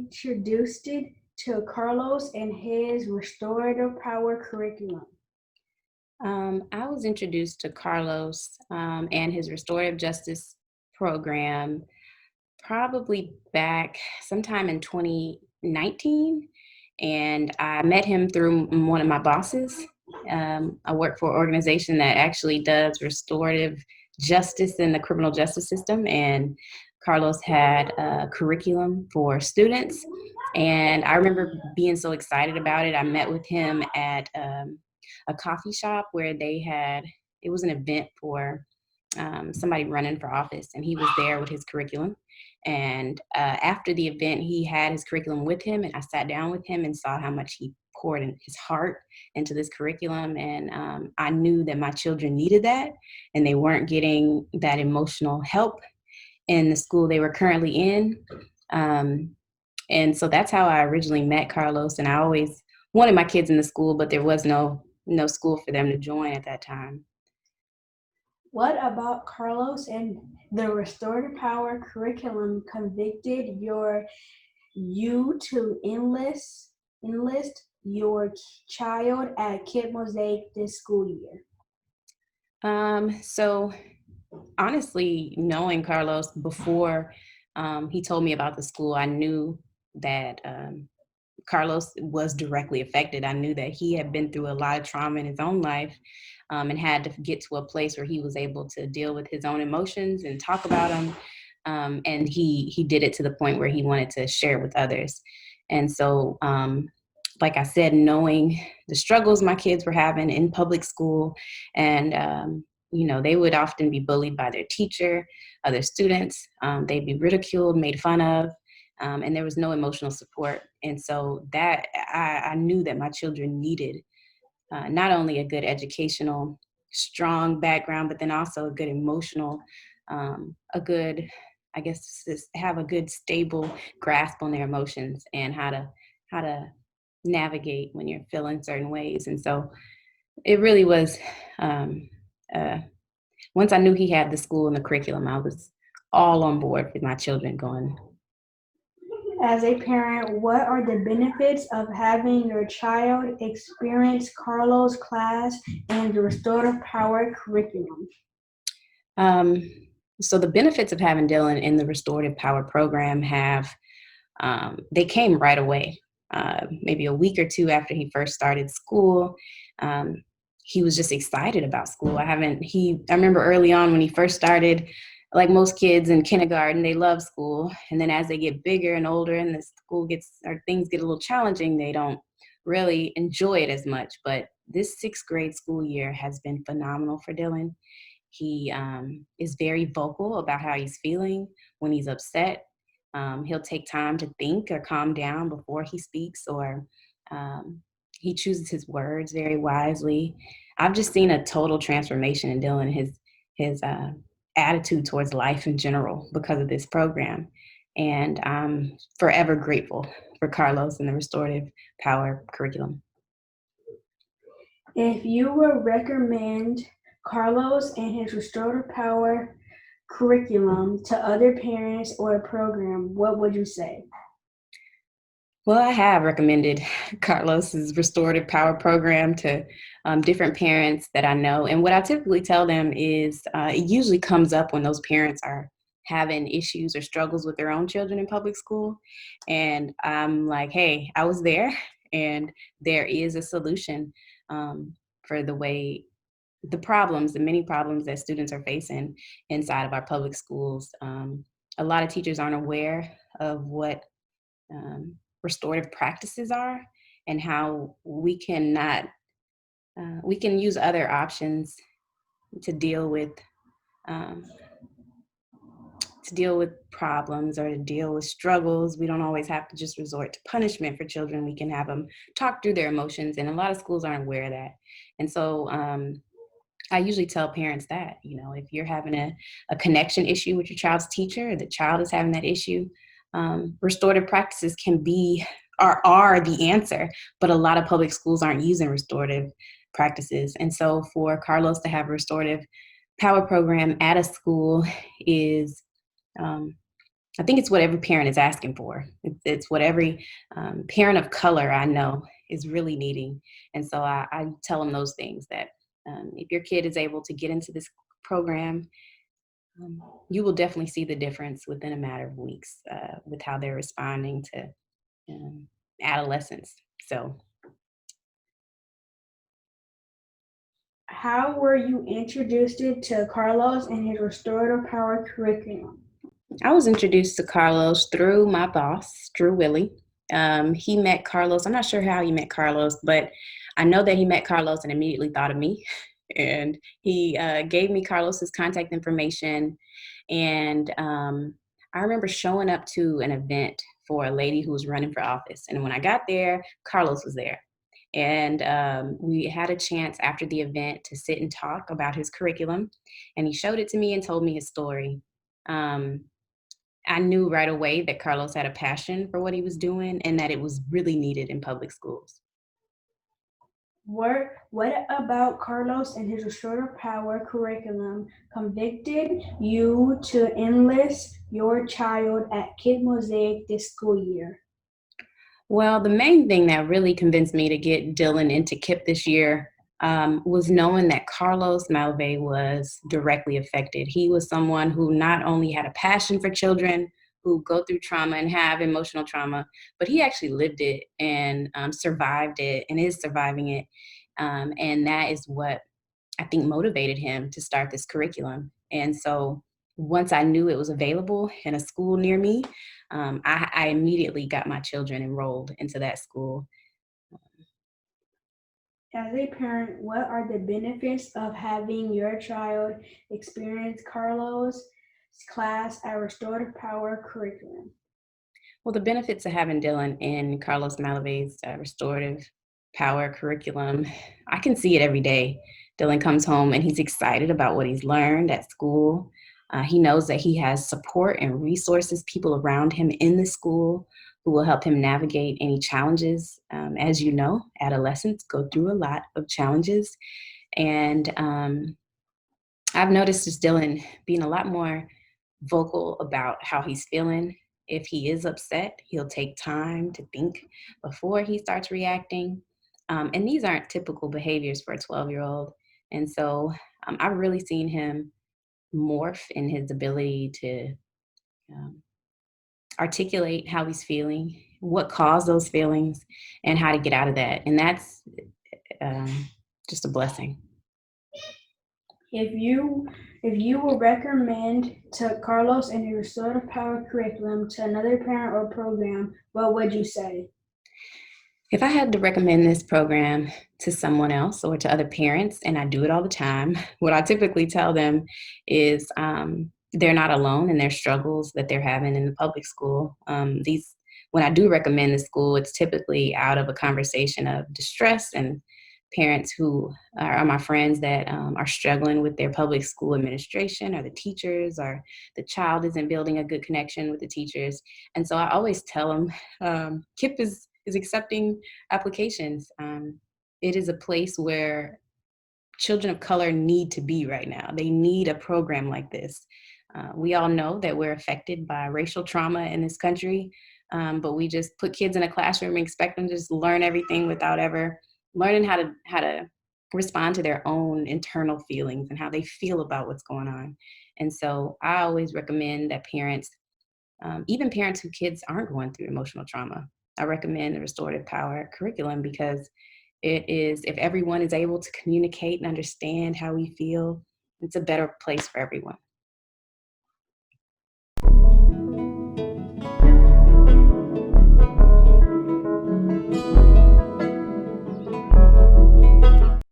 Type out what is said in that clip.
introduced to Carlos and his restorative power curriculum? I was introduced to Carlos and his restorative justice program probably back sometime in 2019. And I met him through one of my bosses. I work for an organization that actually does restorative justice in the criminal justice system. And Carlos had a curriculum for students. And I remember being so excited about it. I met with him at a coffee shop where they had, it was an event for somebody running for office, and he was there with his curriculum. And after the event, he had his curriculum with him, and I sat down with him and saw how much he poured in his heart into this curriculum. And I knew that my children needed that, and they weren't getting that emotional help in the school they were currently in. And so that's how I originally met Carlos. And I always wanted my kids in the school, but there was no school for them to join at that time. What about Carlos and the restorative power curriculum convicted you to enlist your child at KIPP Mosaic this school year? So honestly, knowing Carlos before he told me about the school, I knew that Carlos was directly affected. I knew that he had been through a lot of trauma in his own life and had to get to a place where he was able to deal with his own emotions and talk about them. And he did it to the point where he wanted to share with others. And so, like I said, knowing the struggles my kids were having in public school, and they would often be bullied by their teacher, other students. They'd be ridiculed, made fun of. And there was no emotional support. And so that I knew that my children needed not only a good educational, strong background, but then also a good emotional, a good, I guess, have a good stable grasp on their emotions and how to navigate when you're feeling certain ways. And so it really was, once I knew he had the school and the curriculum, I was all on board with my children going. As a parent, what are the benefits of having your child experience Carlos' class and the restorative power curriculum? So the benefits of having Dylan in the restorative power program they came right away. Maybe a week or two after he first started school, he was just excited about school. I remember early on when he first started, like most kids in kindergarten, they love school. And then as they get bigger and older and things get a little challenging, they don't really enjoy it as much. But this 6th grade school year has been phenomenal for Dylan. He is very vocal about how he's feeling when he's upset. He'll take time to think or calm down before he speaks, or he chooses his words very wisely. I've just seen a total transformation in Dylan, his attitude towards life in general because of this program. And I'm forever grateful for Carlos and the restorative power curriculum. If you would recommend Carlos and his restorative power curriculum to other parents or a program, what would you say? Well, I have recommended Carlos's restorative power program to different parents that I know. And what I typically tell them is it usually comes up when those parents are having issues or struggles with their own children in public school. And I'm like, hey, I was there, and there is a solution for the many problems that students are facing inside of our public schools. A lot of teachers aren't aware of what restorative practices are and how we can use other options to deal with problems or to deal with struggles. We don't always have to just resort to punishment for children. We can have them talk through their emotions, and a lot of schools aren't aware of that. And so I usually tell parents that, if you're having a connection issue with your child's teacher, or the child is having that issue, restorative practices are the answer, but a lot of public schools aren't using restorative practices. And so for Carlos to have a restorative power program at a school is I think it's what every parent is asking for. It's what every parent of color I know is really needing. And so I tell them those things that if your kid is able to get into this program, you will definitely see the difference within a matter of weeks with how they're responding to um, adolescence. So How were you introduced to Carlos and his restorative power curriculum? I was introduced to Carlos through my boss, Drew Willie. He met Carlos. I'm not sure how he met Carlos, but I know that he met Carlos and immediately thought of me. And he gave me Carlos's contact information. And I remember showing up to an event for a lady who was running for office. And when I got there, Carlos was there. And we had a chance after the event to sit and talk about his curriculum. And he showed it to me and told me his story. Um, I knew right away that Carlos had a passion for what he was doing and that it was really needed in public schools. What about Carlos and his restorative power curriculum convicted you to enlist your child at KIPP Mosaic this school year? Well, the main thing that really convinced me to get Dylan into KIPP this year was knowing that Carlos Malve was directly affected. He was someone who not only had a passion for children who go through trauma and have emotional trauma, but he actually lived it and survived it and is surviving it. And that is what I think motivated him to start this curriculum. And so once I knew it was available in a school near me, I immediately got my children enrolled into that school. As a parent, what are the benefits of having your child experience Carlos' class at Restorative Power curriculum? Well, the benefits of having Dylan in Carlos Malave's restorative power curriculum, I can see it every day. Dylan comes home and he's excited about what he's learned at school. He knows that he has support and resources, people around him in the school who will help him navigate any challenges. As you know, adolescents go through a lot of challenges. And I've noticed just Dylan being a lot more vocal about how he's feeling. If he is upset, he'll take time to think before he starts reacting. And these aren't typical behaviors for a 12-year-old. And so I've really seen him morph in his ability to um, articulate how he's feeling, what caused those feelings, and how to get out of that. And that's um, just a blessing. If you would recommend to Carlos and the Restorative Power curriculum to another parent or program, what would you say? If I had to recommend this program to someone else or to other parents, and I do it all the time, what I typically tell them is they're not alone in their struggles that they're having in the public school. When I do recommend the school, it's typically out of a conversation of distress and parents who are my friends that are struggling with their public school administration or the teachers, or the child isn't building a good connection with the teachers. And so I always tell them KIPP is accepting applications. It is a place where children of color need to be right now. They need a program like this. We all know that we're affected by racial trauma in this country, but we just put kids in a classroom and expect them to just learn everything without ever learning how to respond to their own internal feelings and how they feel about what's going on. And so I always recommend that parents, even parents whose kids aren't going through emotional trauma, I recommend the Restorative Power curriculum because it is, if everyone is able to communicate and understand how we feel, it's a better place for everyone.